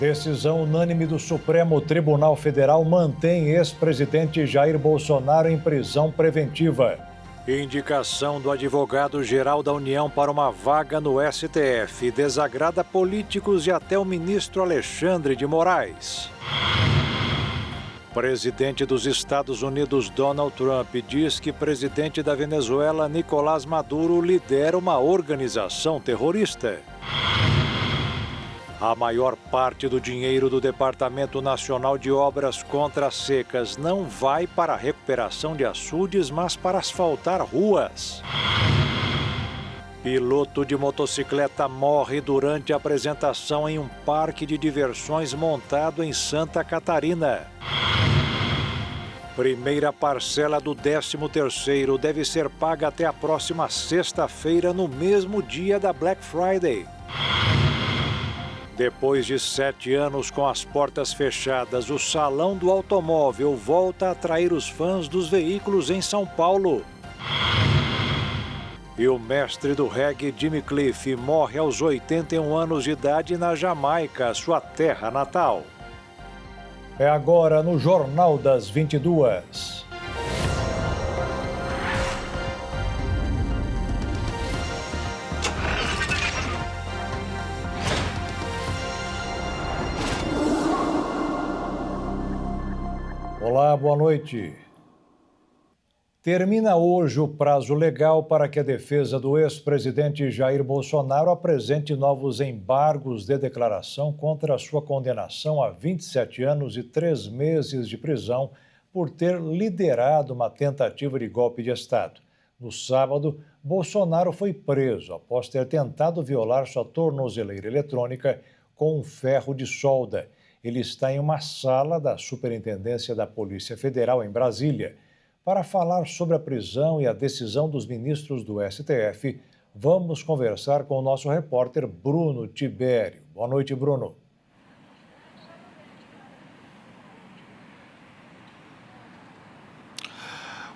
Decisão unânime do Supremo Tribunal Federal mantém ex-presidente Jair Bolsonaro em prisão preventiva. Indicação do advogado-geral da União para uma vaga no STF desagrada políticos e até o ministro Alexandre de Moraes. Presidente dos Estados Unidos Donald Trump diz que presidente da Venezuela Nicolás Maduro lidera uma organização terrorista. A maior parte do dinheiro do Departamento Nacional de Obras contra as Secas não vai para a recuperação de açudes, mas para asfaltar ruas. Piloto de motocicleta morre durante a apresentação em um parque de diversões montado em Santa Catarina. Primeira parcela do 13º deve ser paga até a próxima sexta-feira, no mesmo dia da Black Friday. Depois de 7 anos com as portas fechadas, o Salão do Automóvel volta a atrair os fãs dos veículos em São Paulo. E o mestre do reggae Jimmy Cliff morre aos 81 anos de idade na Jamaica, sua terra natal. É agora no Jornal das 22. Olá, boa noite. Termina hoje o prazo legal para que a defesa do ex-presidente Jair Bolsonaro apresente novos embargos de declaração contra a sua condenação a 27 anos e 3 meses de prisão por ter liderado uma tentativa de golpe de Estado. No sábado, Bolsonaro foi preso após ter tentado violar sua tornozeleira eletrônica com um ferro de solda. Ele está em uma sala da Superintendência da Polícia Federal em Brasília. Para falar sobre a prisão e a decisão dos ministros do STF, vamos conversar com o nosso repórter Bruno Tibério. Boa noite, Bruno.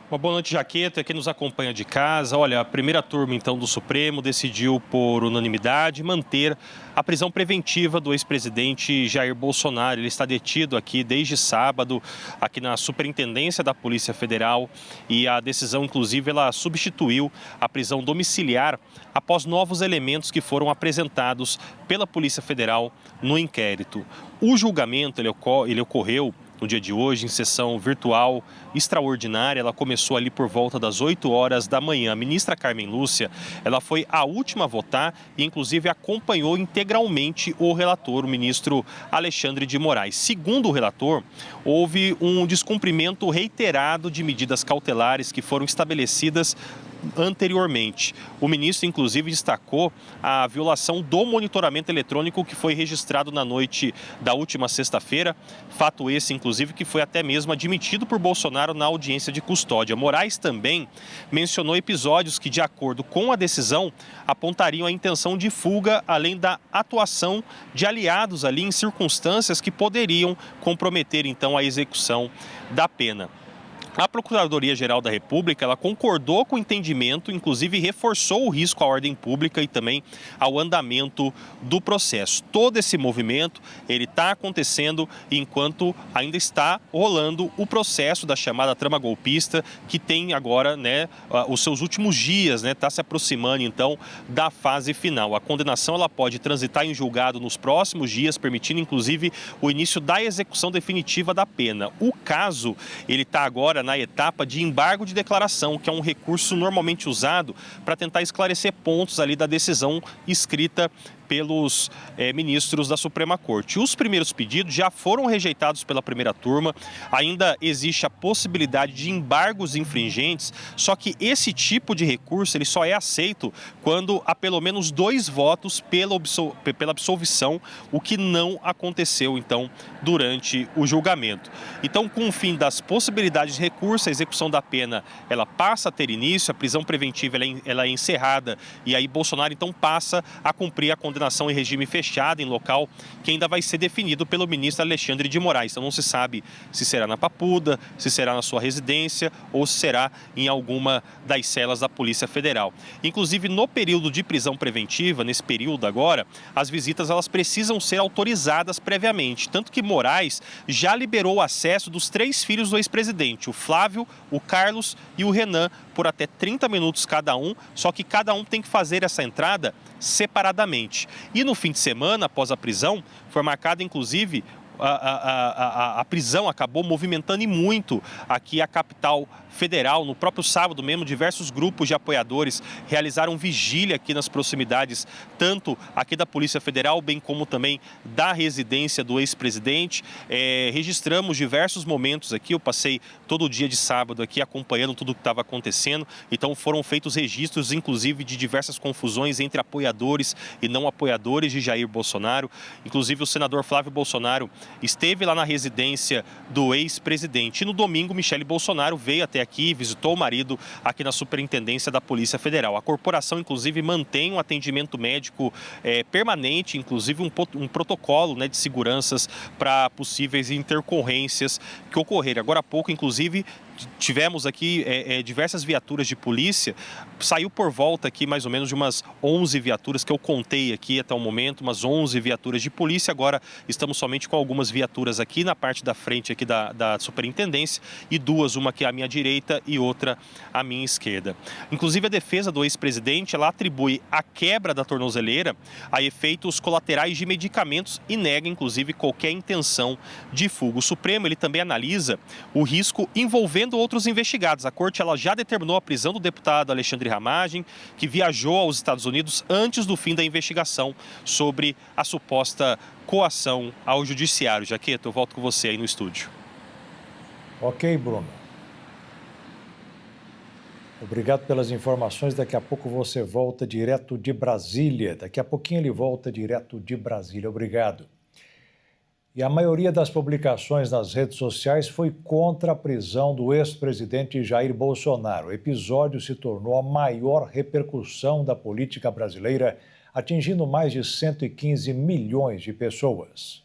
Uma boa noite, Jaqueta, que nos acompanha de casa. Olha, a primeira turma, então, do Supremo decidiu, por unanimidade, manter a prisão preventiva do ex-presidente Jair Bolsonaro. Ele está detido aqui desde sábado, aqui na Superintendência da Polícia Federal, e a decisão, inclusive, ela substituiu a prisão domiciliar após novos elementos que foram apresentados pela Polícia Federal no inquérito. O julgamento, ele ocorreu no dia de hoje, em sessão virtual extraordinária. Ela começou ali por volta das 8 horas da manhã. A ministra Carmen Lúcia, ela foi a última a votar e, inclusive, acompanhou integralmente o relator, o ministro Alexandre de Moraes. Segundo o relator, houve um descumprimento reiterado de medidas cautelares que foram estabelecidas anteriormente. O ministro, inclusive, destacou a violação do monitoramento eletrônico que foi registrado na noite da última sexta-feira, fato esse, inclusive, que foi até mesmo admitido por Bolsonaro na audiência de custódia. Moraes também mencionou episódios que, de acordo com a decisão, apontariam a intenção de fuga, além da atuação de aliados ali em circunstâncias que poderiam comprometer, então, a execução da pena. A Procuradoria-Geral da República, ela concordou com o entendimento, inclusive reforçou o risco à ordem pública e também ao andamento do processo. Todo esse movimento, ele está acontecendo enquanto ainda está rolando o processo da chamada trama golpista, que tem agora, os seus últimos dias, está se aproximando, então, da fase final. A condenação, ela pode transitar em julgado nos próximos dias, permitindo, inclusive, o início da execução definitiva da pena. O caso, ele está agora na etapa de embargo de declaração, que é um recurso normalmente usado para tentar esclarecer pontos ali da decisão escrita pelos ministros da Suprema Corte. Os primeiros pedidos já foram rejeitados pela primeira turma, ainda existe a possibilidade de embargos infringentes, só que esse tipo de recurso ele só é aceito quando há pelo menos 2 votos pela absolvição, o que não aconteceu, então, durante o julgamento. Então, com o fim das possibilidades de recurso, a execução da pena ela passa a ter início, a prisão preventiva ela é encerrada e aí Bolsonaro, então, passa a cumprir a condenação condenação em regime fechado em local que ainda vai ser definido pelo ministro Alexandre de Moraes. Então não se sabe se será na Papuda, se será na sua residência ou se será em alguma das celas da Polícia Federal. Inclusive, no período de prisão preventiva, nesse período agora, as visitas elas precisam ser autorizadas previamente. Tanto que Moraes já liberou o acesso dos 3 filhos do ex-presidente, o Flávio, o Carlos e o Renan, por até 30 minutos cada um, só que cada um tem que fazer essa entrada separadamente. E no fim de semana, após a prisão, foi marcada inclusive a prisão acabou movimentando e muito aqui a capital federal. No próprio sábado mesmo, diversos grupos de apoiadores realizaram vigília aqui nas proximidades, tanto aqui da Polícia Federal, bem como também da residência do ex-presidente. Registramos diversos momentos aqui, eu passei todo o dia de sábado aqui acompanhando tudo o que estava acontecendo, então foram feitos registros, inclusive, de diversas confusões entre apoiadores e não apoiadores de Jair Bolsonaro. Inclusive, o senador Flávio Bolsonaro esteve lá na residência do ex-presidente. E no domingo, Michele Bolsonaro veio até aqui, visitou o marido aqui na Superintendência da Polícia Federal. A corporação, inclusive, mantém um atendimento médico permanente, inclusive um protocolo, né, de seguranças para possíveis intercorrências que ocorrerem. Agora há pouco, inclusive, tivemos aqui diversas viaturas de polícia, saiu por volta aqui mais ou menos de umas 11 viaturas que eu contei aqui até o momento, umas 11 viaturas de polícia. Agora estamos somente com algumas viaturas aqui na parte da frente aqui da superintendência e duas, uma aqui à minha direita e outra à minha esquerda. Inclusive a defesa do ex-presidente, ela atribui a quebra da tornozeleira a efeitos colaterais de medicamentos e nega inclusive qualquer intenção de fuga. O Supremo ele também analisa o risco envolvendo outros investigados. A corte ela já determinou a prisão do deputado Alexandre Ramagem, que viajou aos Estados Unidos antes do fim da investigação sobre a suposta coação ao judiciário. Jaqueta, eu volto com você aí no estúdio. Ok, Bruno. Obrigado pelas informações. Daqui a pouco você volta direto de Brasília. Daqui a pouquinho ele volta direto de Brasília. Obrigado. E a maioria das publicações nas redes sociais foi contra a prisão do ex-presidente Jair Bolsonaro. O episódio se tornou a maior repercussão da política brasileira, atingindo mais de 115 milhões de pessoas.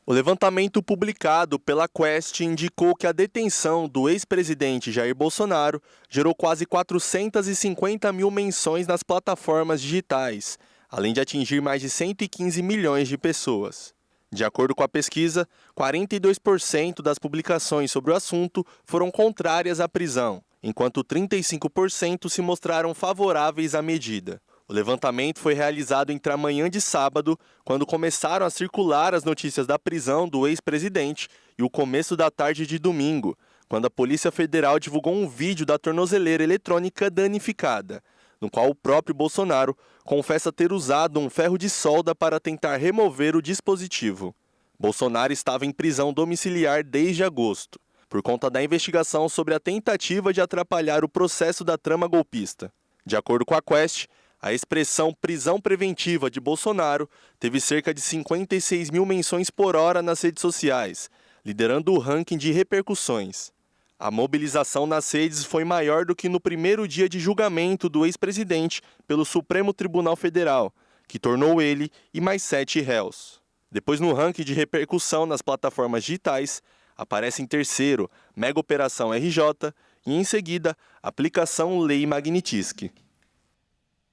O levantamento publicado pela Quest indicou que a detenção do ex-presidente Jair Bolsonaro gerou quase 450 mil menções nas plataformas digitais, além de atingir mais de 115 milhões de pessoas. De acordo com a pesquisa, 42% das publicações sobre o assunto foram contrárias à prisão, enquanto 35% se mostraram favoráveis à medida. O levantamento foi realizado entre a manhã de sábado, quando começaram a circular as notícias da prisão do ex-presidente, e o começo da tarde de domingo, quando a Polícia Federal divulgou um vídeo da tornozeleira eletrônica danificada, no qual o próprio Bolsonaro confessa ter usado um ferro de solda para tentar remover o dispositivo. Bolsonaro estava em prisão domiciliar desde agosto, por conta da investigação sobre a tentativa de atrapalhar o processo da trama golpista. De acordo com a Quest, a expressão prisão preventiva de Bolsonaro teve cerca de 56 mil menções por hora nas redes sociais, liderando o ranking de repercussões. A mobilização nas redes foi maior do que no primeiro dia de julgamento do ex-presidente pelo Supremo Tribunal Federal, que tornou ele e mais 7 réus. Depois, no ranking de repercussão nas plataformas digitais, aparece em terceiro Mega Operação RJ e, em seguida, aplicação Lei Magnitsky.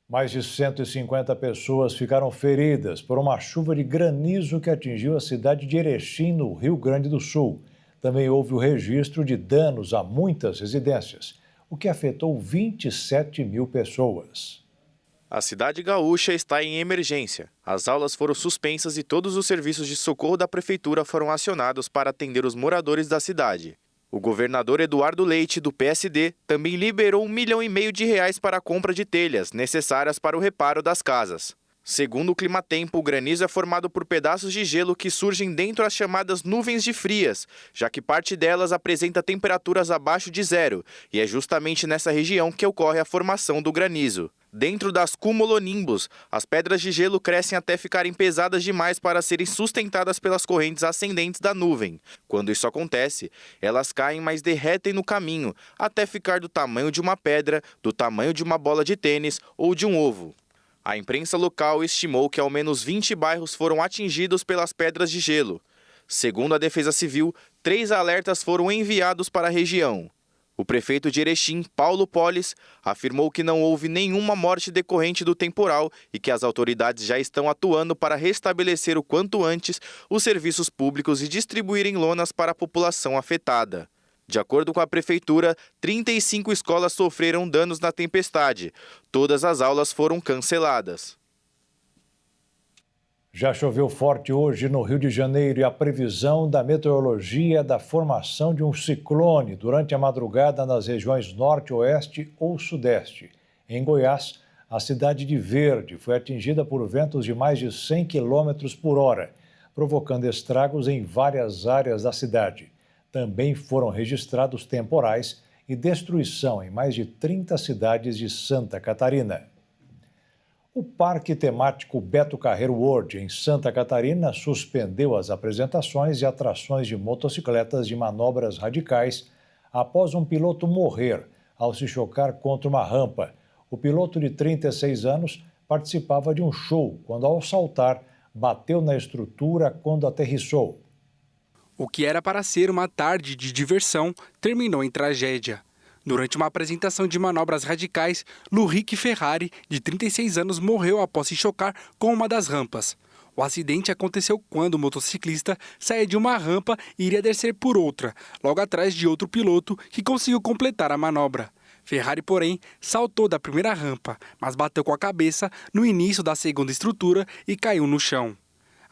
Mais de 150 pessoas ficaram feridas por uma chuva de granizo que atingiu a cidade de Erechim, no Rio Grande do Sul. Também houve o registro de danos a muitas residências, o que afetou 27 mil pessoas. A cidade gaúcha está em emergência. As aulas foram suspensas e todos os serviços de socorro da prefeitura foram acionados para atender os moradores da cidade. O governador Eduardo Leite, do PSD, também liberou R$1,5 milhão para a compra de telhas, necessárias para o reparo das casas. Segundo o Climatempo, o granizo é formado por pedaços de gelo que surgem dentro das chamadas nuvens de frias, já que parte delas apresenta temperaturas abaixo de zero, e é justamente nessa região que ocorre a formação do granizo. Dentro das cumulonimbus, as pedras de gelo crescem até ficarem pesadas demais para serem sustentadas pelas correntes ascendentes da nuvem. Quando isso acontece, elas caem, mas derretem no caminho, até ficar do tamanho de uma pedra, do tamanho de uma bola de tênis ou de um ovo. A imprensa local estimou que ao menos 20 bairros foram atingidos pelas pedras de gelo. Segundo a Defesa Civil, 3 alertas foram enviados para a região. O prefeito de Erechim, Paulo Polis, afirmou que não houve nenhuma morte decorrente do temporal e que as autoridades já estão atuando para restabelecer o quanto antes os serviços públicos e distribuírem lonas para a população afetada. De acordo com a prefeitura, 35 escolas sofreram danos na tempestade. Todas as aulas foram canceladas. Já choveu forte hoje no Rio de Janeiro e a previsão da meteorologia é da formação de um ciclone durante a madrugada nas regiões norte, oeste ou sudeste. Em Goiás, a cidade de Verde foi atingida por ventos de mais de 100 km por hora, provocando estragos em várias áreas da cidade. Também foram registrados temporais e destruição em mais de 30 cidades de Santa Catarina. O Parque Temático Beto Carreiro World, em Santa Catarina, suspendeu as apresentações e atrações de motocicletas de manobras radicais após um piloto morrer ao se chocar contra uma rampa. O piloto de 36 anos participava de um show quando, ao saltar, bateu na estrutura quando aterrissou. O que era para ser uma tarde de diversão terminou em tragédia. Durante uma apresentação de manobras radicais, Lurique Ferrari, de 36 anos, morreu após se chocar com uma das rampas. O acidente aconteceu quando o motociclista saía de uma rampa e iria descer por outra, logo atrás de outro piloto que conseguiu completar a manobra. Ferrari, porém, saltou da primeira rampa, mas bateu com a cabeça no início da segunda estrutura e caiu no chão.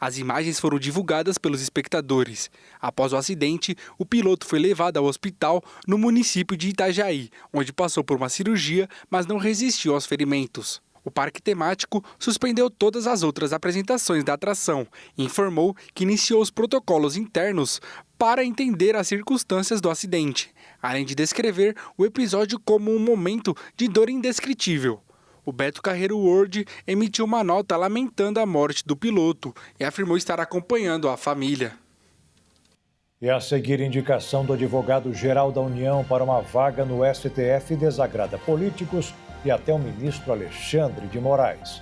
As imagens foram divulgadas pelos espectadores. Após o acidente, o piloto foi levado ao hospital no município de Itajaí, onde passou por uma cirurgia, mas não resistiu aos ferimentos. O parque temático suspendeu todas as outras apresentações da atração e informou que iniciou os protocolos internos para entender as circunstâncias do acidente, além de descrever o episódio como um momento de dor indescritível. O Beto Carreiro World emitiu uma nota lamentando a morte do piloto e afirmou estar acompanhando a família. E a seguir, indicação do advogado-geral da União para uma vaga no STF desagrada políticos e até o ministro Alexandre de Moraes.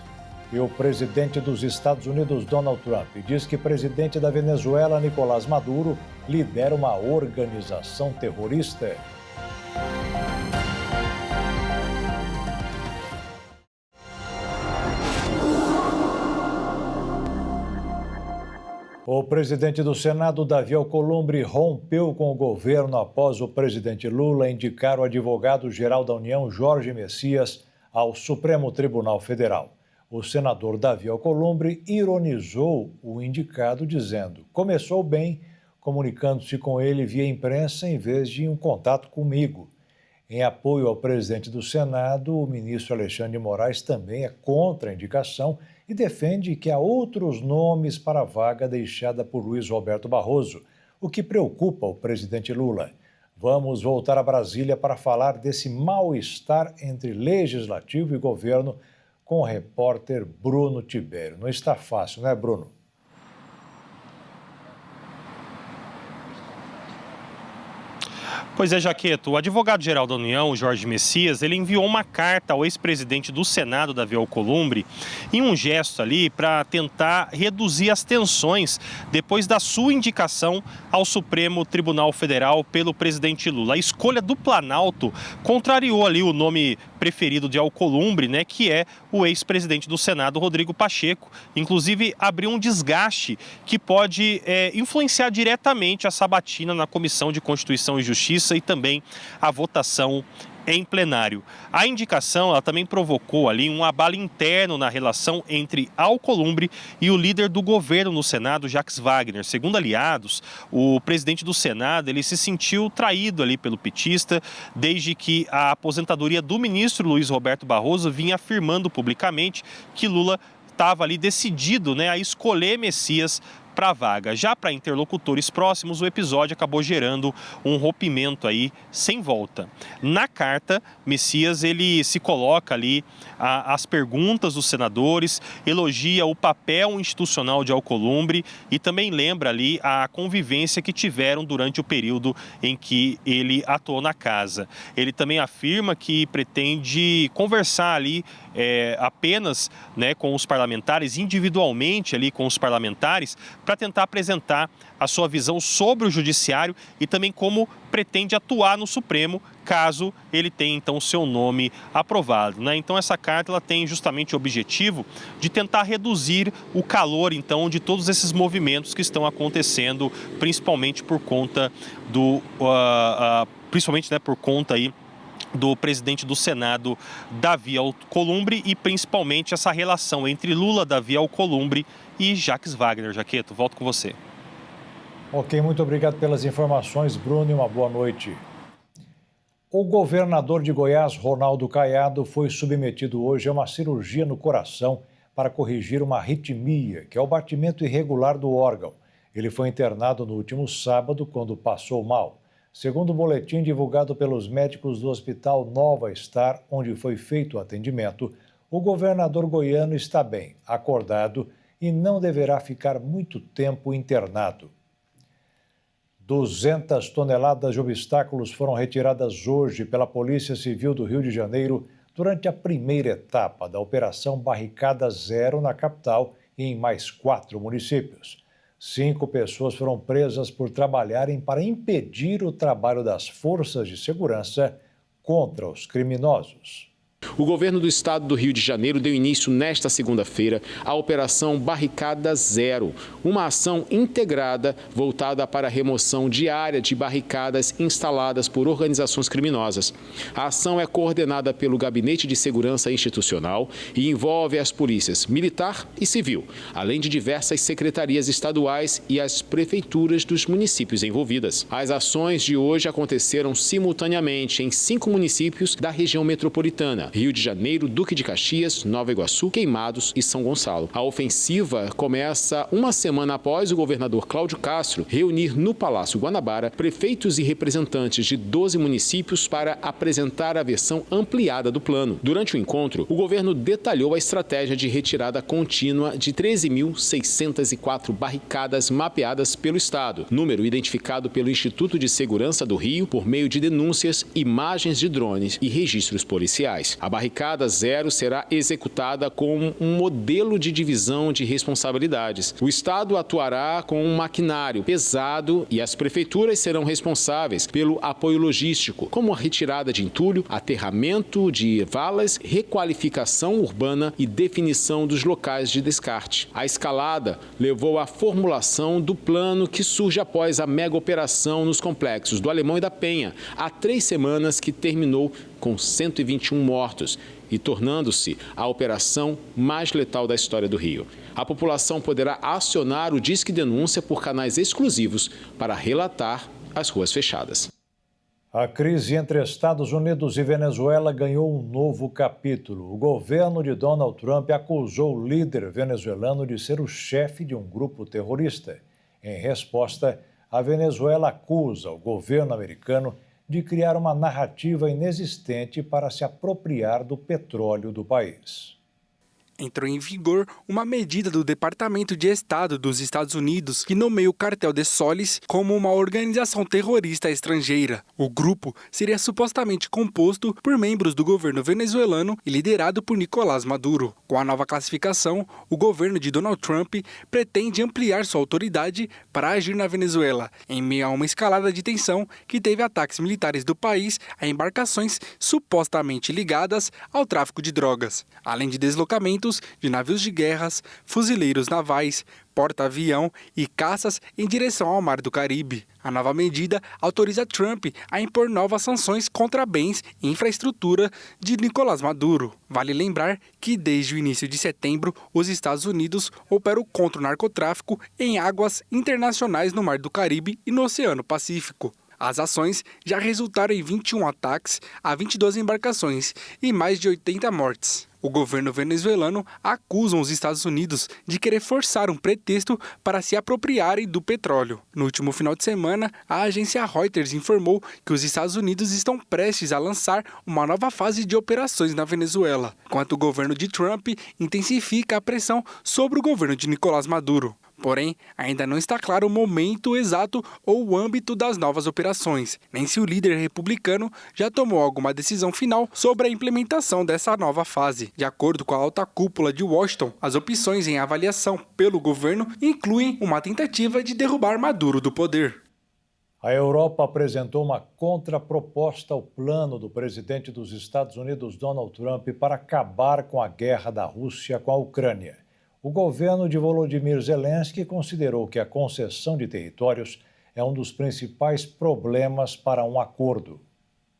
E o presidente dos Estados Unidos, Donald Trump, diz que o presidente da Venezuela, Nicolás Maduro, lidera uma organização terrorista. O presidente do Senado, Davi Alcolumbre, rompeu com o governo após o presidente Lula indicar o advogado-geral da União, Jorge Messias, ao Supremo Tribunal Federal. O senador Davi Alcolumbre ironizou o indicado, dizendo: começou bem, comunicando-se com ele via imprensa em vez de um contato comigo. Em apoio ao presidente do Senado, o ministro Alexandre de Moraes também é contra a indicação e defende que há outros nomes para a vaga deixada por Luiz Roberto Barroso, o que preocupa o presidente Lula. Vamos voltar a Brasília para falar desse mal-estar entre legislativo e governo com o repórter Bruno Tibério. Não está fácil, né, Bruno? Pois é, Jaqueto, o advogado-geral da União, Jorge Messias, ele enviou uma carta ao ex-presidente do Senado, Davi Alcolumbre, em um gesto ali para tentar reduzir as tensões depois da sua indicação ao Supremo Tribunal Federal pelo presidente Lula. A escolha do Planalto contrariou ali o nome preferido de Alcolumbre, né, que é o ex-presidente do Senado, Rodrigo Pacheco. Inclusive, abriu um desgaste que pode influenciar diretamente a sabatina na Comissão de Constituição e Justiça e também a votação em plenário. A indicação ela também provocou ali um abalo interno na relação entre Alcolumbre e o líder do governo no Senado, Jacques Wagner. Segundo aliados, o presidente do Senado ele se sentiu traído ali pelo petista, desde que a aposentadoria do ministro Luiz Roberto Barroso vinha afirmando publicamente que Lula estava ali decidido, né, a escolher Messias para a vaga. Já para interlocutores próximos, o episódio acabou gerando um rompimento aí sem volta. Na carta, Messias ele se coloca ali as perguntas dos senadores, elogia o papel institucional de Alcolumbre e também lembra ali a convivência que tiveram durante o período em que ele atuou na casa. Ele também afirma que pretende conversar ali apenas, né, com os parlamentares, individualmente ali com os parlamentares, para tentar apresentar a sua visão sobre o judiciário e também como pretende atuar no Supremo, caso ele tenha então o seu nome aprovado, né? Então essa carta ela tem justamente o objetivo de tentar reduzir o calor então de todos esses movimentos que estão acontecendo, principalmente por conta por conta aí do presidente do Senado, Davi Alcolumbre, e principalmente essa relação entre Lula, Davi Alcolumbre e Jacques Wagner. Jaqueto, volto com você. Ok, muito obrigado pelas informações, Bruno, e uma boa noite. O governador de Goiás, Ronaldo Caiado, foi submetido hoje a uma cirurgia no coração para corrigir uma arritmia, que é o batimento irregular do órgão. Ele foi internado no último sábado, quando passou mal. Segundo o boletim divulgado pelos médicos do Hospital Nova Star, onde foi feito o atendimento, o governador goiano está bem, acordado e não deverá ficar muito tempo internado. 200 toneladas de obstáculos foram retiradas hoje pela Polícia Civil do Rio de Janeiro durante a primeira etapa da Operação Barricada Zero na capital e em mais 4 municípios. 5 pessoas foram presas por trabalharem para impedir o trabalho das forças de segurança contra os criminosos. O governo do estado do Rio de Janeiro deu início nesta segunda-feira à Operação Barricada Zero, uma ação integrada voltada para a remoção diária de barricadas instaladas por organizações criminosas. A ação é coordenada pelo Gabinete de Segurança Institucional e envolve as polícias militar e civil, além de diversas secretarias estaduais e as prefeituras dos municípios envolvidas. As ações de hoje aconteceram simultaneamente em 5 municípios da região metropolitana: Rio de Janeiro, Duque de Caxias, Nova Iguaçu, Queimados e São Gonçalo. A ofensiva começa uma semana após o governador Cláudio Castro reunir no Palácio Guanabara prefeitos e representantes de 12 municípios para apresentar a versão ampliada do plano. Durante o encontro, o governo detalhou a estratégia de retirada contínua de 13.604 barricadas mapeadas pelo estado, número identificado pelo Instituto de Segurança do Rio por meio de denúncias, imagens de drones e registros policiais. A Barricada Zero será executada com um modelo de divisão de responsabilidades. O Estado atuará com um maquinário pesado e as prefeituras serão responsáveis pelo apoio logístico, como a retirada de entulho, aterramento de valas, requalificação urbana e definição dos locais de descarte. A escalada levou à formulação do plano que surge após a mega operação nos complexos do Alemão e da Penha, há 3 semanas, que terminou com 121 mortos e tornando-se a operação mais letal da história do Rio. A população poderá acionar o Disque Denúncia por canais exclusivos para relatar as ruas fechadas. A crise entre Estados Unidos e Venezuela ganhou um novo capítulo. O governo de Donald Trump acusou o líder venezuelano de ser o chefe de um grupo terrorista. Em resposta, a Venezuela acusa o governo americano de criar uma narrativa inexistente para se apropriar do petróleo do país. Entrou em vigor uma medida do Departamento de Estado dos Estados Unidos que nomeia o Cartel de Solis como uma organização terrorista estrangeira. O grupo seria supostamente composto por membros do governo venezuelano e liderado por Nicolás Maduro. Com a nova classificação, o governo de Donald Trump pretende ampliar sua autoridade para agir na Venezuela, em meio a uma escalada de tensão que teve ataques militares do país a embarcações supostamente ligadas ao tráfico de drogas, além de deslocamentos de navios de guerras, fuzileiros navais, porta-avião e caças em direção ao Mar do Caribe. A nova medida autoriza Trump a impor novas sanções contra bens e infraestrutura de Nicolás Maduro. Vale lembrar que desde o início de setembro, os Estados Unidos operam contra o narcotráfico em águas internacionais no Mar do Caribe e no Oceano Pacífico. As ações já resultaram em 21 ataques a 22 embarcações e mais de 80 mortes. O governo venezuelano acusa os Estados Unidos de querer forçar um pretexto para se apropriarem do petróleo. No último final de semana, a agência Reuters informou que os Estados Unidos estão prestes a lançar uma nova fase de operações na Venezuela, enquanto o governo de Trump intensifica a pressão sobre o governo de Nicolás Maduro. Porém, ainda não está claro o momento exato ou o âmbito das novas operações, nem se o líder republicano já tomou alguma decisão final sobre a implementação dessa nova fase. De acordo com a alta cúpula de Washington, as opções em avaliação pelo governo incluem uma tentativa de derrubar Maduro do poder. A Europa apresentou uma contraproposta ao plano do presidente dos Estados Unidos, Donald Trump, para acabar com a guerra da Rússia com a Ucrânia. O governo de Volodymyr Zelensky considerou que a concessão de territórios é um dos principais problemas para um acordo.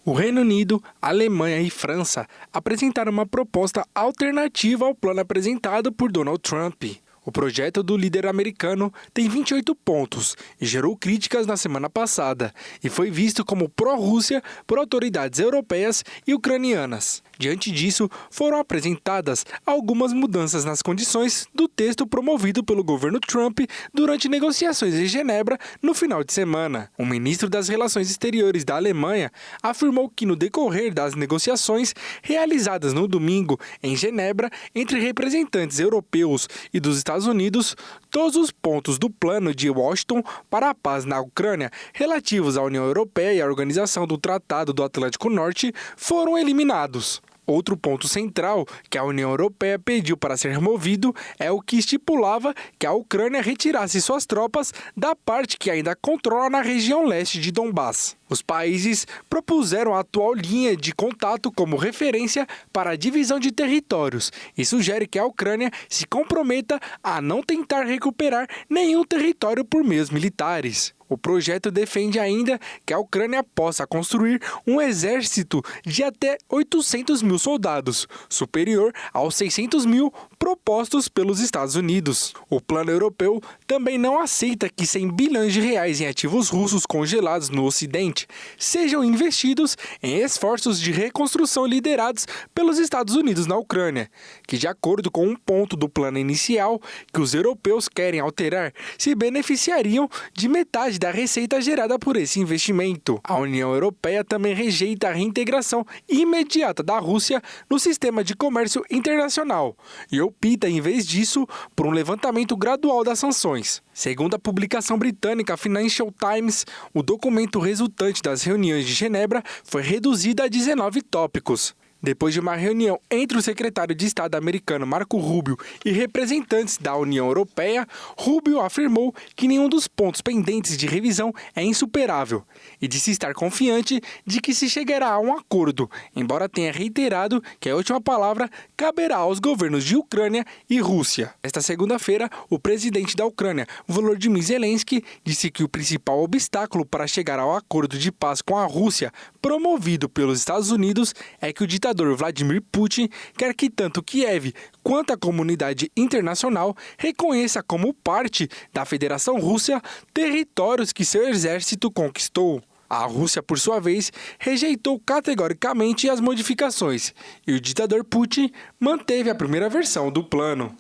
O Reino Unido, Alemanha e França apresentaram uma proposta alternativa ao plano apresentado por Donald Trump. O projeto do líder americano tem 28 pontos e gerou críticas na semana passada e foi visto como pró-Rússia por autoridades europeias e ucranianas. Diante disso, foram apresentadas algumas mudanças nas condições do texto promovido pelo governo Trump durante negociações em Genebra no final de semana. O ministro das Relações Exteriores da Alemanha afirmou que no decorrer das negociações realizadas no domingo em Genebra entre representantes europeus e dos Estados Unidos, todos os pontos do plano de Washington para a paz na Ucrânia relativos à União Europeia e à Organização do Tratado do Atlântico Norte foram eliminados. Outro ponto central que a União Europeia pediu para ser removido é o que estipulava que a Ucrânia retirasse suas tropas da parte que ainda controla na região leste de Donbass. Os países propuseram a atual linha de contato como referência para a divisão de territórios e sugere que a Ucrânia se comprometa a não tentar recuperar nenhum território por meios militares. O projeto defende ainda que a Ucrânia possa construir um exército de até 800 mil soldados, superior aos 600 mil propostos pelos Estados Unidos. O plano europeu também não aceita que 100 bilhões de reais em ativos russos congelados no Ocidente sejam investidos em esforços de reconstrução liderados pelos Estados Unidos na Ucrânia, que, de acordo com um ponto do plano inicial que os europeus querem alterar, se beneficiariam de metade da receita gerada por esse investimento. A União Europeia também rejeita a reintegração imediata da Rússia no sistema de comércio internacional e opta, em vez disso, por um levantamento gradual das sanções. Segundo a publicação britânica Financial Times, o documento resultante das reuniões de Genebra foi reduzido a 19 tópicos. Depois de uma reunião entre o secretário de Estado americano Marco Rubio e representantes da União Europeia, Rubio afirmou que nenhum dos pontos pendentes de revisão é insuperável e disse estar confiante de que se chegará a um acordo, embora tenha reiterado que a última palavra caberá aos governos de Ucrânia e Rússia. Esta segunda-feira, o presidente da Ucrânia, Volodymyr Zelensky, disse que o principal obstáculo para chegar ao acordo de paz com a Rússia, promovido pelos Estados Unidos, é que o ditador Vladimir Putin quer que tanto Kiev quanto a comunidade internacional reconheça como parte da Federação Russa territórios que seu exército conquistou. A Rússia, por sua vez, rejeitou categoricamente as modificações e o ditador Putin manteve a primeira versão do plano.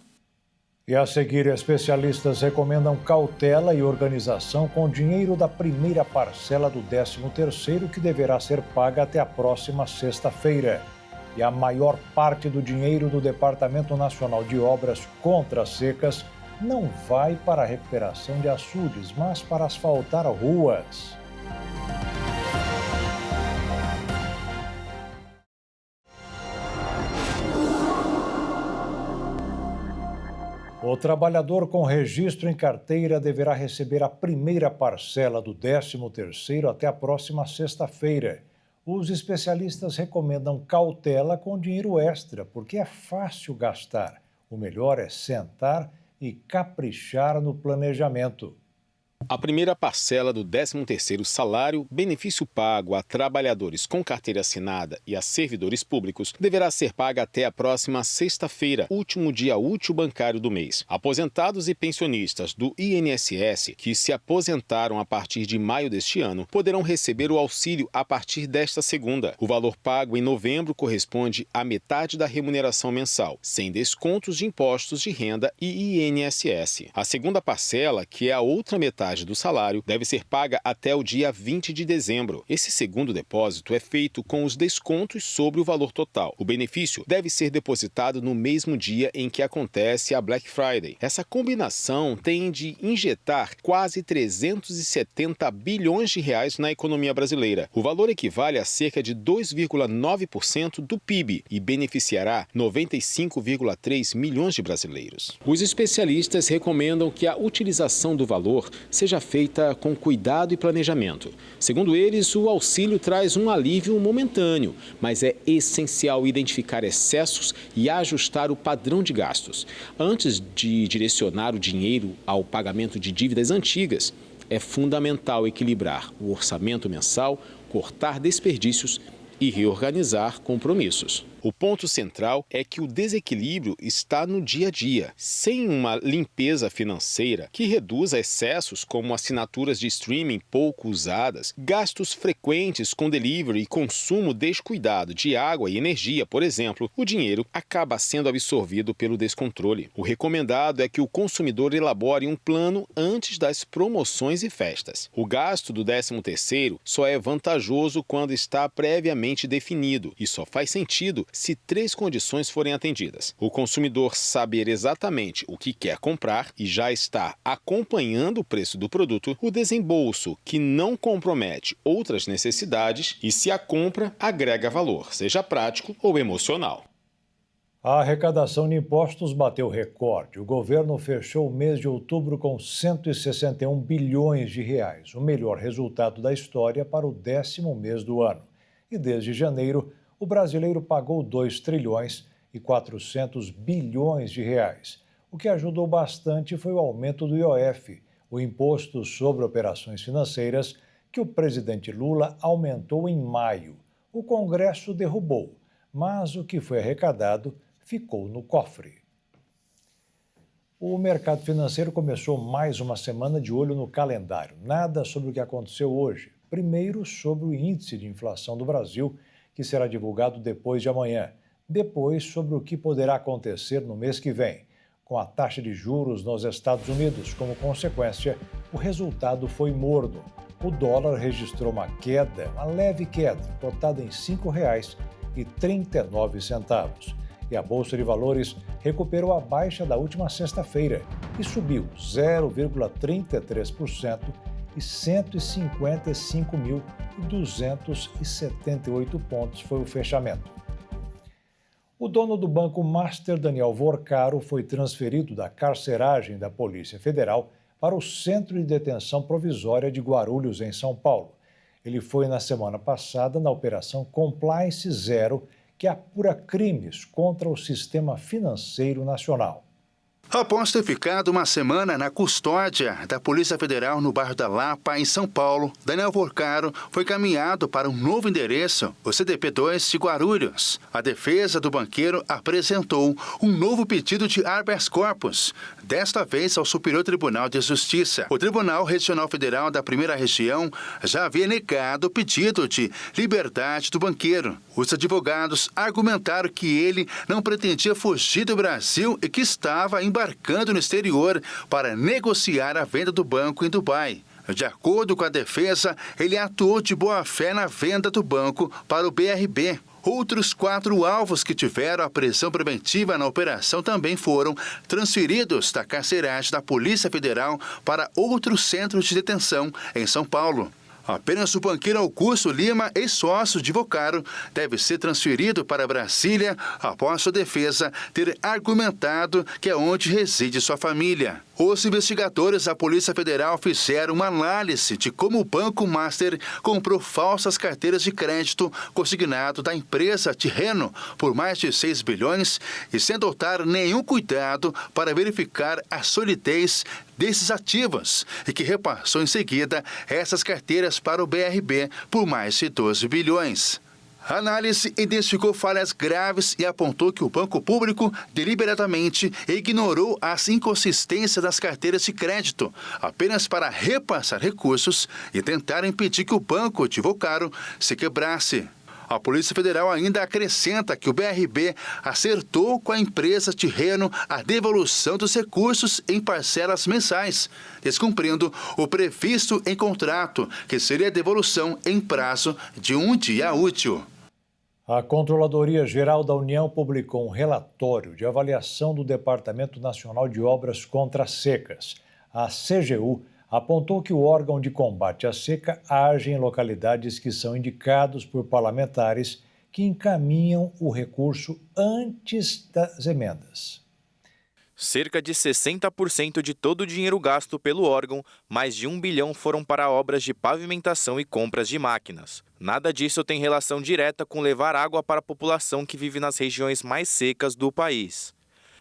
E a seguir, especialistas recomendam cautela e organização com dinheiro da primeira parcela do 13º, que deverá ser paga até a próxima sexta-feira. E a maior parte do dinheiro do Departamento Nacional de Obras contra as Secas não vai para a recuperação de açudes, mas para asfaltar ruas. O trabalhador com registro em carteira deverá receber a primeira parcela do 13º até a próxima sexta-feira. Os especialistas recomendam cautela com dinheiro extra, porque é fácil gastar. O melhor é sentar e caprichar no planejamento. A primeira parcela do 13º salário, benefício pago a trabalhadores com carteira assinada e a servidores públicos, deverá ser paga até a próxima sexta-feira, último dia útil bancário do mês. Aposentados e pensionistas do INSS que se aposentaram a partir de maio deste ano poderão receber o auxílio a partir desta segunda. O valor pago em novembro corresponde à metade da remuneração mensal, sem descontos de impostos de renda e INSS. A segunda parcela, que é a outra metade do salário, deve ser paga até o dia 20 de dezembro. Esse segundo depósito é feito com os descontos sobre o valor total. O benefício deve ser depositado no mesmo dia em que acontece a Black Friday. Essa combinação tem de injetar quase 370 bilhões de reais na economia brasileira. O valor equivale a cerca de 2,9% do PIB e beneficiará 95,3 milhões de brasileiros. Os especialistas recomendam que a utilização do valor seja feita com cuidado e planejamento. Segundo eles, o auxílio traz um alívio momentâneo, mas é essencial identificar excessos e ajustar o padrão de gastos. Antes de direcionar o dinheiro ao pagamento de dívidas antigas, é fundamental equilibrar o orçamento mensal, cortar desperdícios e reorganizar compromissos. O ponto central é que o desequilíbrio está no dia a dia. Sem uma limpeza financeira que reduza excessos como assinaturas de streaming pouco usadas, gastos frequentes com delivery e consumo descuidado de água e energia, por exemplo, o dinheiro acaba sendo absorvido pelo descontrole. O recomendado é que o consumidor elabore um plano antes das promoções e festas. O gasto do 13º só é vantajoso quando está previamente definido e só faz sentido se 3 condições forem atendidas. O consumidor saber exatamente o que quer comprar e já está acompanhando o preço do produto, o desembolso que não compromete outras necessidades e se a compra agrega valor, seja prático ou emocional. A arrecadação de impostos bateu recorde. O governo fechou o mês de outubro com 161 bilhões de reais, o melhor resultado da história para o 10º mês do ano. E desde janeiro, o brasileiro pagou 2 trilhões e 400 bilhões de reais. O que ajudou bastante foi o aumento do IOF, o Imposto sobre Operações Financeiras, que o presidente Lula aumentou em maio. O Congresso derrubou, mas o que foi arrecadado ficou no cofre. O mercado financeiro começou mais uma semana de olho no calendário. Nada sobre o que aconteceu hoje. Primeiro, sobre o índice de inflação do Brasil, que será divulgado depois de amanhã. Depois, sobre o que poderá acontecer no mês que vem. Com a taxa de juros nos Estados Unidos como consequência, o resultado foi morno. O dólar registrou uma leve queda, cotada em R$ 5,39. E a Bolsa de Valores recuperou a baixa da última sexta-feira e subiu 0,33% e 155.278 pontos foi o fechamento. O dono do Banco Master, Daniel Vorcaro, foi transferido da carceragem da Polícia Federal para o Centro de Detenção Provisória de Guarulhos, em São Paulo. Ele foi na semana passada na Operação Compliance Zero, que apura crimes contra o sistema financeiro nacional. Após ter ficado uma semana na custódia da Polícia Federal no bairro da Lapa, em São Paulo, Daniel Vorcaro foi caminhado para um novo endereço, o CDP2 de Guarulhos. A defesa do banqueiro apresentou um novo pedido de habeas corpus, desta vez ao Superior Tribunal de Justiça. O Tribunal Regional Federal da Primeira Região já havia negado o pedido de liberdade do banqueiro. Os advogados argumentaram que ele não pretendia fugir do Brasil e que estava embarcando no exterior para negociar a venda do banco em Dubai. De acordo com a defesa, ele atuou de boa-fé na venda do banco para o BRB. Outros 4 alvos que tiveram a prisão preventiva na operação também foram transferidos da carceragem da Polícia Federal para outros centros de detenção em São Paulo. Apenas o banqueiro Augusto Lima, ex-sócio de Vorcaro, deve ser transferido para Brasília após sua defesa ter argumentado que é onde reside sua família. Os investigadores da Polícia Federal fizeram uma análise de como o Banco Master comprou falsas carteiras de crédito consignado da empresa Tirreno por mais de 6 bilhões e sem adotar nenhum cuidado para verificar a solidez desses ativos e que repassou em seguida essas carteiras para o BRB por mais de 12 bilhões. A análise identificou falhas graves e apontou que o Banco Público deliberadamente ignorou as inconsistências das carteiras de crédito, apenas para repassar recursos e tentar impedir que o Banco de Vocaro se quebrasse. A Polícia Federal ainda acrescenta que o BRB acertou com a empresa Tirreno a devolução dos recursos em parcelas mensais, descumprindo o previsto em contrato, que seria a devolução em prazo de 1 dia útil. A Controladoria Geral da União publicou um relatório de avaliação do Departamento Nacional de Obras contra as Secas. A CGU apontou que o órgão de combate à seca age em localidades que são indicados por parlamentares que encaminham o recurso antes das emendas. Cerca de 60% de todo o dinheiro gasto pelo órgão, mais de 1 bilhão foram para obras de pavimentação e compras de máquinas. Nada disso tem relação direta com levar água para a população que vive nas regiões mais secas do país.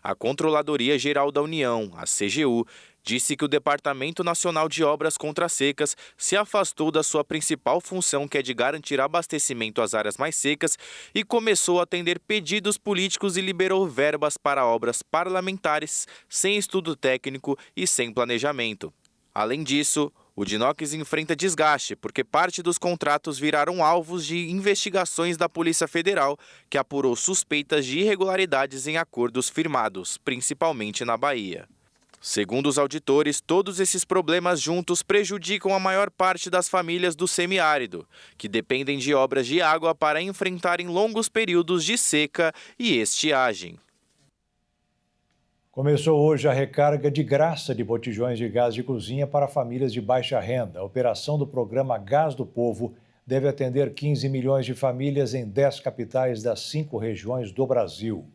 A Controladoria Geral da União, a CGU, disse que o Departamento Nacional de Obras contra as Secas se afastou da sua principal função, que é de garantir abastecimento às áreas mais secas, e começou a atender pedidos políticos e liberou verbas para obras parlamentares, sem estudo técnico e sem planejamento. Além disso, o Dinox enfrenta desgaste, porque parte dos contratos viraram alvos de investigações da Polícia Federal, que apurou suspeitas de irregularidades em acordos firmados, principalmente na Bahia. Segundo os auditores, todos esses problemas juntos prejudicam a maior parte das famílias do semiárido, que dependem de obras de água para enfrentarem longos períodos de seca e estiagem. Começou hoje a recarga de graça de botijões de gás de cozinha para famílias de baixa renda. A operação do programa Gás do Povo deve atender 15 milhões de famílias em 10 capitais das 5 regiões do Brasil.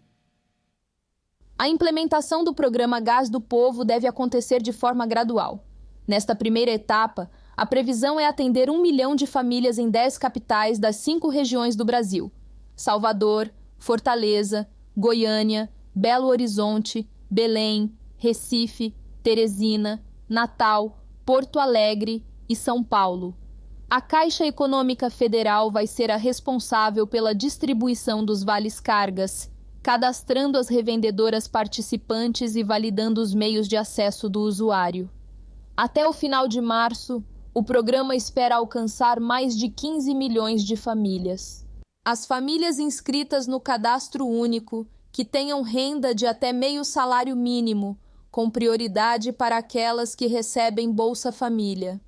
A implementação do programa Gás do Povo deve acontecer de forma gradual. Nesta primeira etapa, a previsão é atender 1 milhão de famílias em 10 capitais das 5 regiões do Brasil: Salvador, Fortaleza, Goiânia, Belo Horizonte, Belém, Recife, Teresina, Natal, Porto Alegre e São Paulo. A Caixa Econômica Federal vai ser a responsável pela distribuição dos vales-cargas, cadastrando as revendedoras participantes e validando os meios de acesso do usuário. Até o final de março, o programa espera alcançar mais de 15 milhões de famílias. As famílias inscritas no Cadastro Único, que tenham renda de até meio salário mínimo, com prioridade para aquelas que recebem Bolsa Família.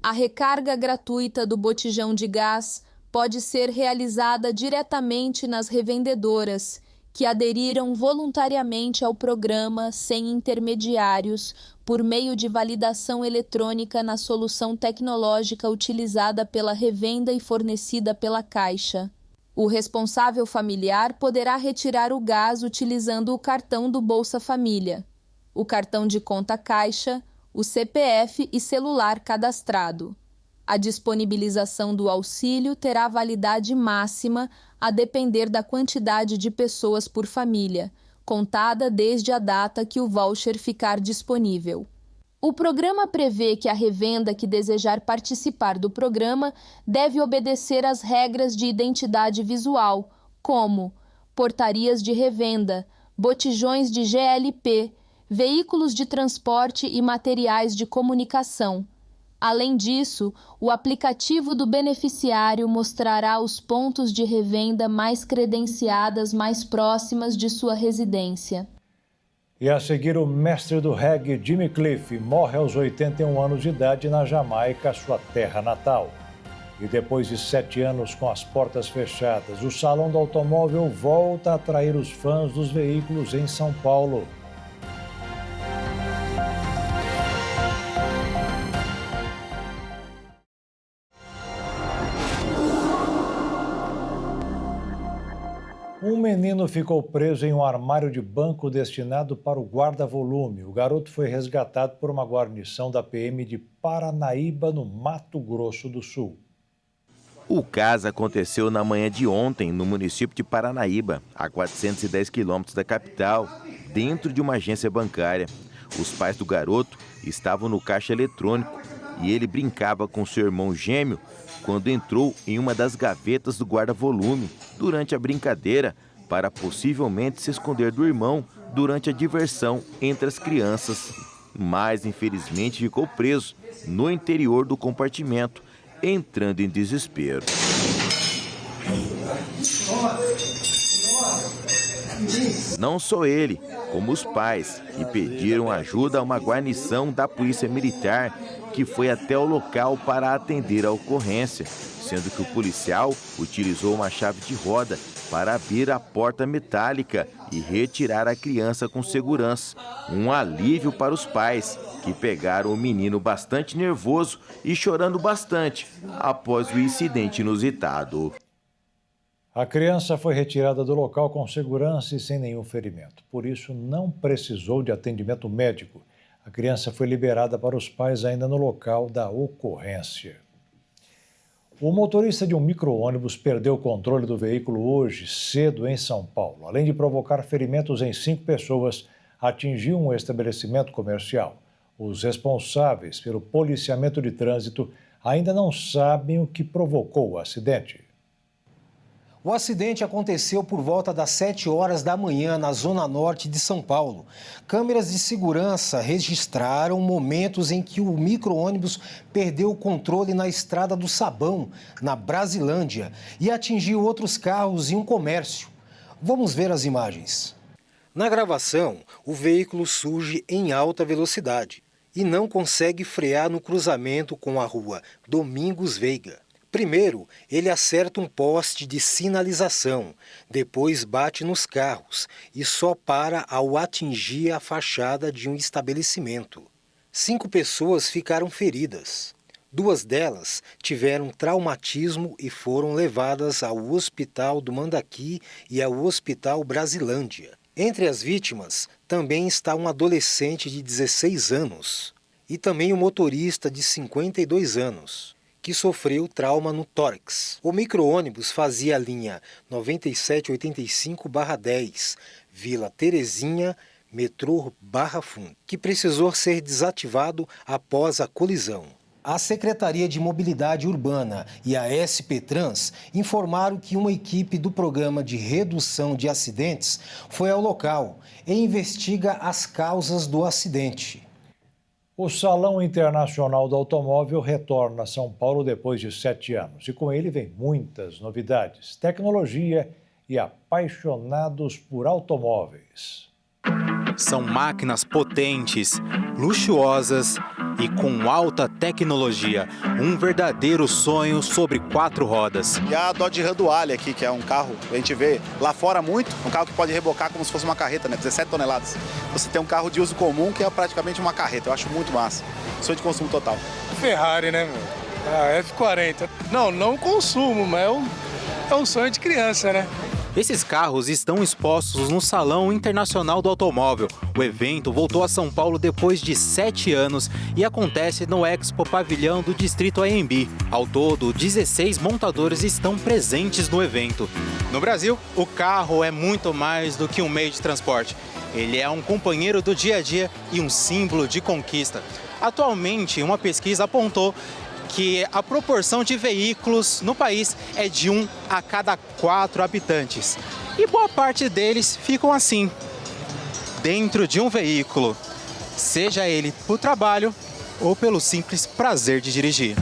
A recarga gratuita do botijão de gás pode ser realizada diretamente nas revendedoras, que aderiram voluntariamente ao programa sem intermediários, por meio de validação eletrônica na solução tecnológica utilizada pela revenda e fornecida pela Caixa. O responsável familiar poderá retirar o gás utilizando o cartão do Bolsa Família, o cartão de conta Caixa, o CPF e celular cadastrado. A disponibilização do auxílio terá validade máxima a depender da quantidade de pessoas por família, contada desde a data que o voucher ficar disponível. O programa prevê que a revenda que desejar participar do programa deve obedecer às regras de identidade visual, como portarias de revenda, botijões de GLP, veículos de transporte e materiais de comunicação. Além disso, o aplicativo do beneficiário mostrará os pontos de revenda mais credenciadas mais próximas de sua residência. E a seguir, o mestre do reggae Jimmy Cliff morre aos 81 anos de idade na Jamaica, sua terra natal. E depois de 7 anos com as portas fechadas, o Salão do Automóvel volta a atrair os fãs dos veículos em São Paulo. Um menino ficou preso em um armário de banco destinado para o guarda-volume. O garoto foi resgatado por uma guarnição da PM de Paranaíba, no Mato Grosso do Sul. O caso aconteceu na manhã de ontem, no município de Paranaíba, a 410 quilômetros da capital, dentro de uma agência bancária. Os pais do garoto estavam no caixa eletrônico e ele brincava com seu irmão gêmeo quando entrou em uma das gavetas do guarda-volume durante a brincadeira para possivelmente se esconder do irmão durante a diversão entre as crianças. Mas, infelizmente, ficou preso no interior do compartimento, entrando em desespero. Não só ele, como os pais, que pediram ajuda a uma guarnição da Polícia Militar, que foi até o local para atender a ocorrência, sendo que o policial utilizou uma chave de roda para abrir a porta metálica e retirar a criança com segurança. Um alívio para os pais, que pegaram o menino bastante nervoso e chorando bastante após o incidente inusitado. A criança foi retirada do local com segurança e sem nenhum ferimento. Por isso, não precisou de atendimento médico. A criança foi liberada para os pais ainda no local da ocorrência. O motorista de um micro-ônibus perdeu o controle do veículo hoje cedo em São Paulo. Além de provocar ferimentos em 5 pessoas, atingiu um estabelecimento comercial. Os responsáveis pelo policiamento de trânsito ainda não sabem o que provocou o acidente. O acidente aconteceu por volta das 7 horas da manhã na zona norte de São Paulo. Câmeras de segurança registraram momentos em que o micro-ônibus perdeu o controle na Estrada do Sabão, na Brasilândia, e atingiu outros carros e um comércio. Vamos ver as imagens. Na gravação, o veículo surge em alta velocidade e não consegue frear no cruzamento com a rua Domingos Veiga. Primeiro, ele acerta um poste de sinalização, depois bate nos carros e só para ao atingir a fachada de um estabelecimento. 5 pessoas ficaram feridas. 2 delas tiveram traumatismo e foram levadas ao Hospital do Mandaqui e ao Hospital Brasilândia. Entre as vítimas também está um adolescente de 16 anos e também um motorista de 52 anos. Que sofreu trauma no tórax. O micro-ônibus fazia a linha 9785/10, Vila Terezinha, metrô Barra Funda, que precisou ser desativado após a colisão. A Secretaria de Mobilidade Urbana e a SP Trans informaram que uma equipe do Programa de Redução de Acidentes foi ao local e investiga as causas do acidente. O Salão Internacional do Automóvel retorna a São Paulo depois de 7 anos. E com ele vem muitas novidades, tecnologia e apaixonados por automóveis. São máquinas potentes, luxuosas e com alta tecnologia. Um verdadeiro sonho sobre 4 rodas. E a Dodge Ram Duale aqui, que é um carro que a gente vê lá fora muito, um carro que pode rebocar como se fosse uma carreta, né? 17 toneladas. Você tem um carro de uso comum que é praticamente uma carreta. Eu acho muito massa. Sonho de consumo total. Ferrari, né, meu? A F40. Não consumo, mas é um sonho de criança, né? Esses carros estão expostos no Salão Internacional do Automóvel. O evento voltou a São Paulo depois de 7 anos e acontece no Expo Pavilhão do Distrito AMB. Ao todo, 16 montadores estão presentes no evento. No Brasil, o carro é muito mais do que um meio de transporte. Ele é um companheiro do dia a dia e um símbolo de conquista. Atualmente, uma pesquisa apontou que a proporção de veículos no país é de 1 a cada 4 habitantes. E boa parte deles ficam assim, dentro de um veículo, seja ele por trabalho ou pelo simples prazer de dirigir.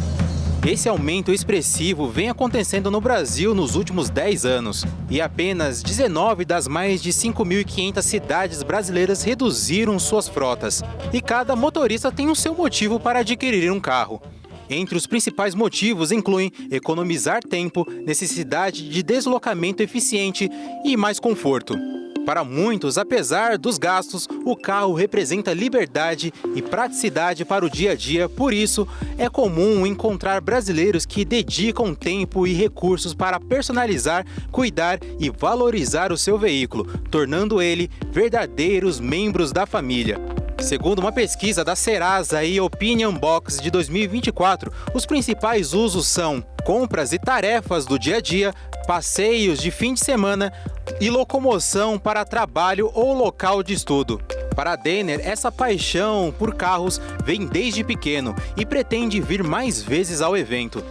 Esse aumento expressivo vem acontecendo no Brasil nos últimos 10 anos. E apenas 19 das mais de 5.500 cidades brasileiras reduziram suas frotas. E cada motorista tem o seu motivo para adquirir um carro. Entre os principais motivos incluem economizar tempo, necessidade de deslocamento eficiente e mais conforto. Para muitos, apesar dos gastos, o carro representa liberdade e praticidade para o dia a dia. Por isso, é comum encontrar brasileiros que dedicam tempo e recursos para personalizar, cuidar e valorizar o seu veículo, tornando ele verdadeiros membros da família. Segundo uma pesquisa da Serasa e Opinion Box de 2024, os principais usos são compras e tarefas do dia a dia, passeios de fim de semana e locomoção para trabalho ou local de estudo. Para Denner, essa paixão por carros vem desde pequeno e pretende vir mais vezes ao evento.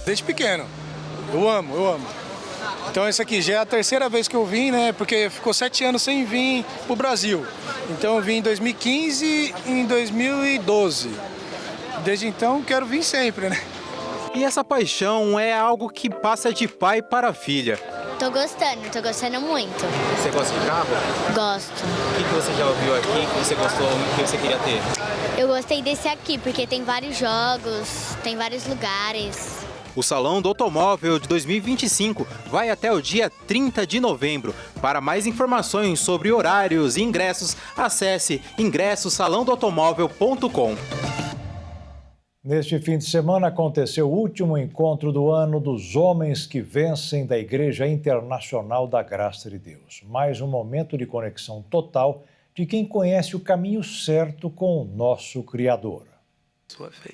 Desde pequeno. Eu amo. Então essa aqui já é a terceira vez que eu vim, né? Porque ficou 7 anos sem vir pro Brasil. Então eu vim em 2015 e em 2012. Desde então quero vir sempre, né? E essa paixão é algo que passa de pai para filha. Tô gostando muito. Você gosta de carro? Gosto. O que você já ouviu aqui que você gostou, que você queria ter? Eu gostei desse aqui, porque tem vários jogos, tem vários lugares. O Salão do Automóvel de 2025 vai até o dia 30 de novembro. Para mais informações sobre horários e ingressos, acesse ingressosalãodoautomóvel.com. Neste fim de semana aconteceu o último encontro do ano dos Homens que Vencem da Igreja Internacional da Graça de Deus. Mais um momento de conexão total de quem conhece o caminho certo com o nosso Criador.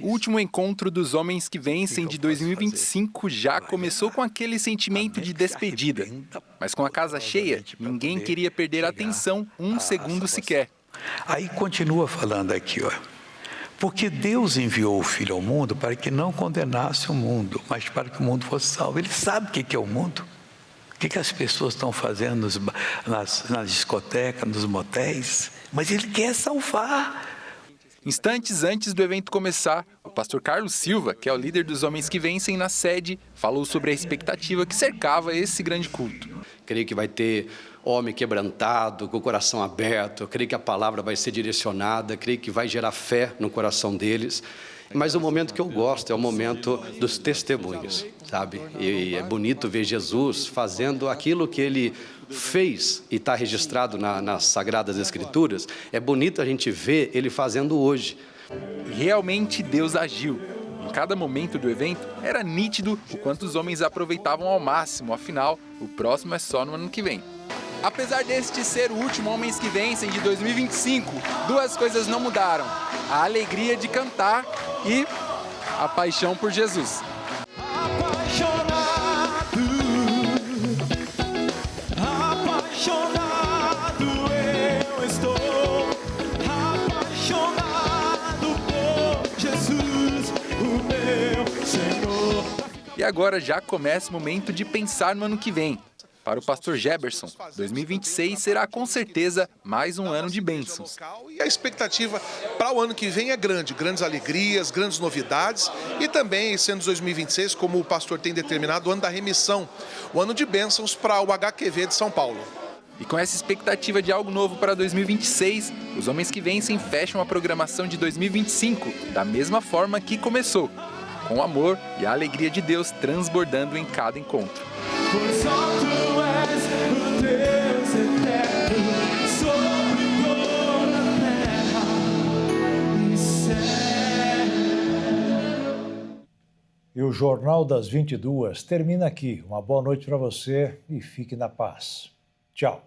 O último encontro dos Homens que Vencem de 2025 já começou com aquele sentimento de despedida. Mas com a casa cheia, ninguém queria perder a atenção um segundo sequer. Aí continua falando aqui, ó. Porque Deus enviou o Filho ao mundo para que não condenasse o mundo, mas para que o mundo fosse salvo. Ele sabe o que é o mundo. O que as pessoas estão fazendo nas discotecas, nos motéis. Mas Ele quer salvar. Instantes antes do evento começar, o pastor Carlos Silva, que é o líder dos Homens que Vencem na sede, falou sobre a expectativa que cercava esse grande culto. Creio que vai ter homem quebrantado, com o coração aberto, creio que a palavra vai ser direcionada, creio que vai gerar fé no coração deles. Mas o momento que eu gosto é o momento dos testemunhos, sabe? E é bonito ver Jesus fazendo aquilo que Ele fez e está registrado nas Sagradas Escrituras. É bonito a gente ver Ele fazendo hoje. Realmente Deus agiu. Em cada momento do evento, era nítido o quanto os homens aproveitavam ao máximo, afinal, o próximo é só no ano que vem. Apesar deste ser o último Homens que Vencem de 2025, duas coisas não mudaram: a alegria de cantar e a paixão por Jesus. Apaixonado eu estou, apaixonado por Jesus, o meu Senhor. E agora já começa o momento de pensar no ano que vem. Para o pastor Geberson, 2026 será com certeza mais um ano de bênçãos. E a expectativa para o ano que vem é grande, grandes alegrias, grandes novidades e também, sendo 2026, como o pastor tem determinado, o ano da remissão, o ano de bênçãos para o HQV de São Paulo. E com essa expectativa de algo novo para 2026, os Homens que Vencem fecham a programação de 2025 da mesma forma que começou, com o amor e a alegria de Deus transbordando em cada encontro. Pois só tu és o Deus eterno sobre toda a terra e céu. E o Jornal das 22 termina aqui. Uma boa noite para você e fique na paz. Tchau.